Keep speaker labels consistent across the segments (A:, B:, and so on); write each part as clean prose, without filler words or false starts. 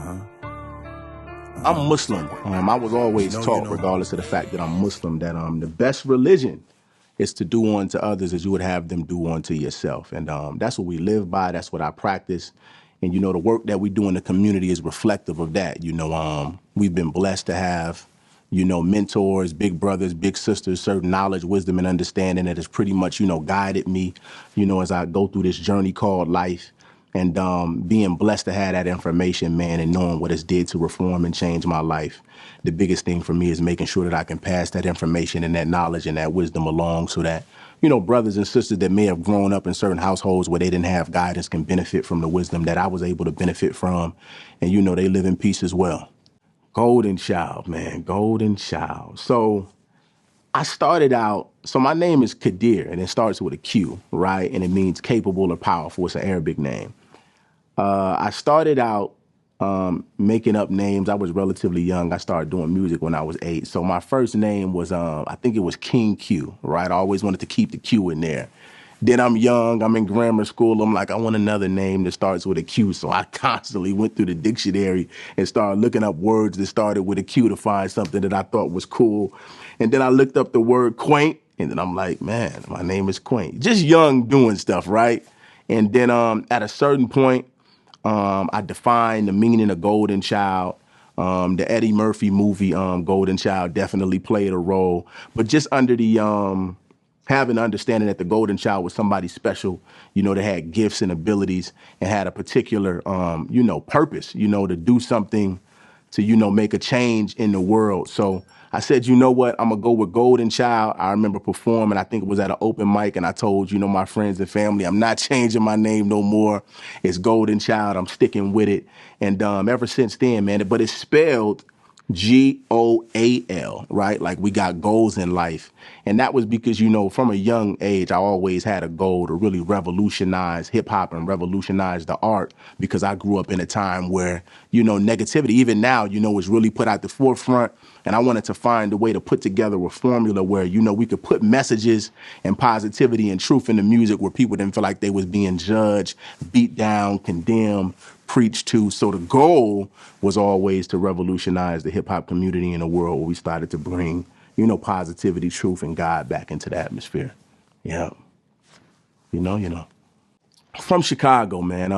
A: I'm Muslim. I was always taught, regardless of the fact that I'm Muslim, that the best religion is to do unto others as you would have them do unto yourself. And that's what we live by. That's what I practice. And, you know, the work that we do in the community is reflective of that. You know, we've been blessed to have, you know, mentors, big brothers, big sisters, certain knowledge, wisdom, and understanding that has pretty much, you know, guided me, you know, as I go through this journey called life. And being blessed to have that information, man, and knowing what it's did to reform and change my life. The biggest thing for me is making sure that I can pass that information and that knowledge and that wisdom along so that, you know, brothers and sisters that may have grown up in certain households where they didn't have guidance can benefit from the wisdom that I was able to benefit from. And, you know, they live in peace as well. Goalden Chyld, man, Goalden Chyld. So I started out, so my name is Kadir, and it starts with a Q, right? And it means capable or powerful. It's an Arabic name. I started out making up names. I was relatively young. I started doing music when I was 8. So my first name was, I think it was King Q, right? I always wanted to keep the Q in there. Then I'm young, I'm in grammar school. I'm like, I want another name that starts with a Q. So I constantly went through the dictionary and started looking up words that started with a Q to find something that I thought was cool. And then I looked up the word quaint, and then I'm like, man, my name is Quaint. Just young doing stuff, right? And then at a certain point, I defined the meaning of Goalden Chyld. The Eddie Murphy movie, Goalden Chyld, definitely played a role. But just under the having an understanding that the Goalden Chyld was somebody special, you know, that had gifts and abilities and had a particular, you know, purpose, you know, to do something to, you know, make a change in the world. So I said, you know what, I'm going to go with Goalden Chyld. I remember performing, I think it was at an open mic, and I told, you know, my friends and family, I'm not changing my name no more. It's Goalden Chyld. I'm sticking with it. And ever since then, man, but it's spelled Goal, right? Like we got goals in life. And that was because, you know, from a young age, I always had a goal to really revolutionize hip hop and revolutionize the art, because I grew up in a time where, you know, negativity, even now, you know, was really put at the forefront. And I wanted to find a way to put together a formula where, you know, we could put messages and positivity and truth in the music where people didn't feel like they was being judged, beat down, condemned, preached to. So the goal was always to revolutionize the hip hop community in a world where we started to bring, you know, positivity, truth, and God back into the atmosphere. Yeah. You know. From Chicago, man.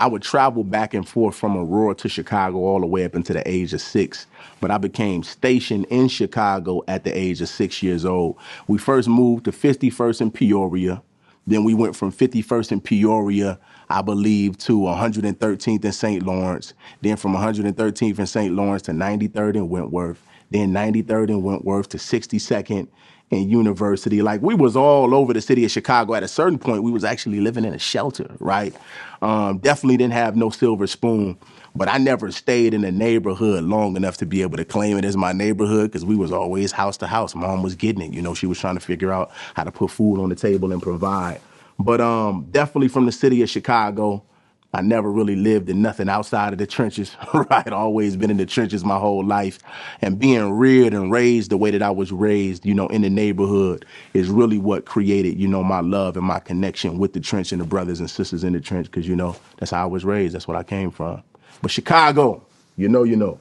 A: I would travel back and forth from Aurora to Chicago all the way up into the age of 6. But I became stationed in Chicago at the age of 6 years old. We first moved to 51st and Peoria. Then we went from 51st and Peoria, I believe, to 113th and St. Lawrence. Then from 113th and St. Lawrence to 93rd and Wentworth. Then 93rd and Wentworth to 62nd and University. Like, we was all over the city of Chicago. At a certain point, we was actually living in a shelter, right? Definitely didn't have no silver spoon, but I never stayed in the neighborhood long enough to be able to claim it as my neighborhood, because we was always house to house. Mom was getting it. You know, she was trying to figure out how to put food on the table and provide. But definitely from the city of Chicago. I never really lived in nothing outside of the trenches, right? Always been in the trenches my whole life. And being reared and raised the way that I was raised, you know, in the neighborhood is really what created, you know, my love and my connection with the trench and the brothers and sisters in the trench, because, you know, that's how I was raised. That's what I came from. But Chicago, you know.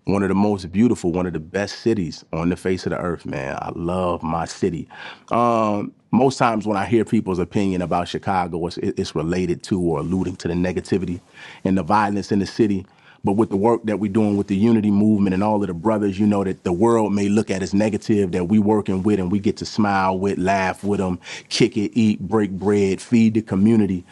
A: One of the most beautiful, one of the best cities on the face of the earth, man. I love my city. Most times when I hear people's opinion about Chicago, it's related to or alluding to the negativity and the violence in the city. But with the work that we're doing with the unity movement and all of the brothers, you know, that the world may look at as negative, that we working with and we get to smile with, laugh with them, kick it, eat, break bread, feed the community.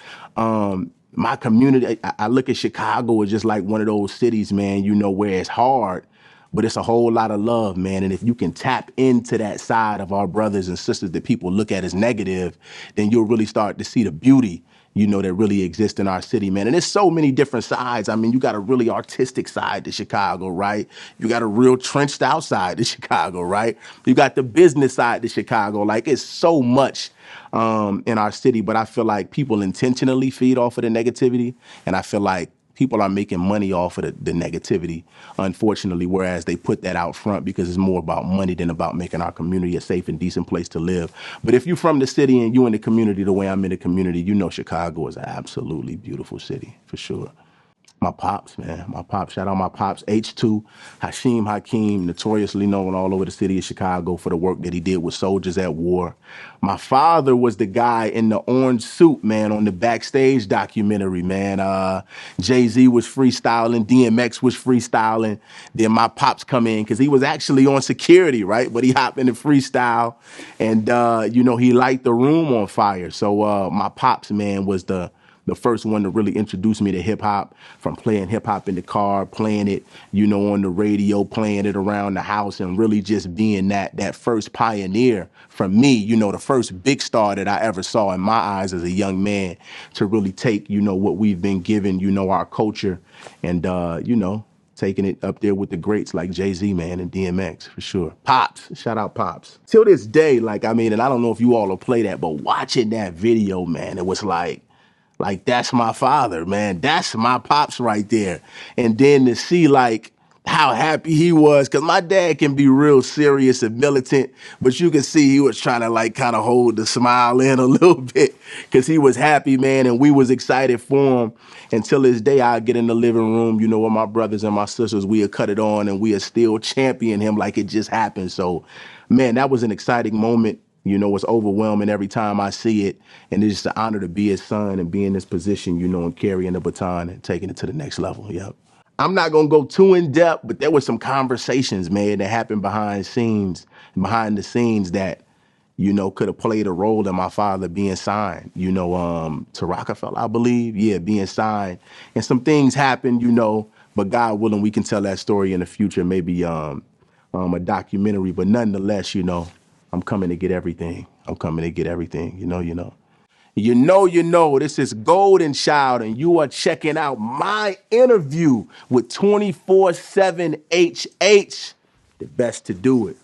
A: My community, I look at Chicago as just like one of those cities, man, you know, where it's hard, but it's a whole lot of love, man. And if you can tap into that side of our brothers and sisters that people look at as negative, then you'll really start to see the beauty, you know, that really exists in our city, man. And there's so many different sides. I mean, you got a really artistic side to Chicago, right? You got a real trenched out side to Chicago, right? You got the business side to Chicago. Like, it's so much in our city, but I feel like people intentionally feed off of the negativity, and I feel like people are making money off of the negativity, unfortunately, whereas they put that out front because it's more about money than about making our community a safe and decent place to live. But if you're from the city and you in the community the way I'm in the community, you know Chicago is an absolutely beautiful city, for sure. My pops, man. My pops. Shout out my pops. H2, Hashim Hakeem, notoriously known all over the city of Chicago for the work that he did with soldiers at war. My father was the guy in the orange suit, man, on the Backstage documentary, man. Jay-Z was freestyling, DMX was freestyling. Then my pops come in because he was actually on security, right? But he hopped in the freestyle and, he light the room on fire. So my pops, man, was the first one to really introduce me to hip hop, from playing hip hop in the car, playing it, on the radio, playing it around the house, and really just being that first pioneer from me, the first big star that I ever saw in my eyes as a young man to really take, what we've been given, our culture and, taking it up there with the greats like Jay-Z, man, and DMX, for sure. Pops, shout out Pops. Till this day, and I don't know if you all will play that, but watching that video, man, it was like, that's my father, man. That's my pops right there. And then to see, how happy he was, because my dad can be real serious and militant, but you can see he was trying to, kind of hold the smile in a little bit, because he was happy, man, and we was excited for him. Until this day, I get in the living room, with my brothers and my sisters, we cut it on, and we are still championing him like it just happened. So, man, that was an exciting moment. It's overwhelming every time I see it. And it's just an honor to be his son and be in this position, and carrying the baton and taking it to the next level. Yep. I'm not going to go too in depth, but there were some conversations, man, that happened behind the scenes that, could have played a role in my father being signed, to Rockefeller, I believe. Yeah, being signed. And some things happened, but God willing, we can tell that story in the future, maybe a documentary. But nonetheless, I'm coming to get everything. I'm coming to get everything. This is Goalden Chyld, and you are checking out my interview with 24/7 HH, the best to do it.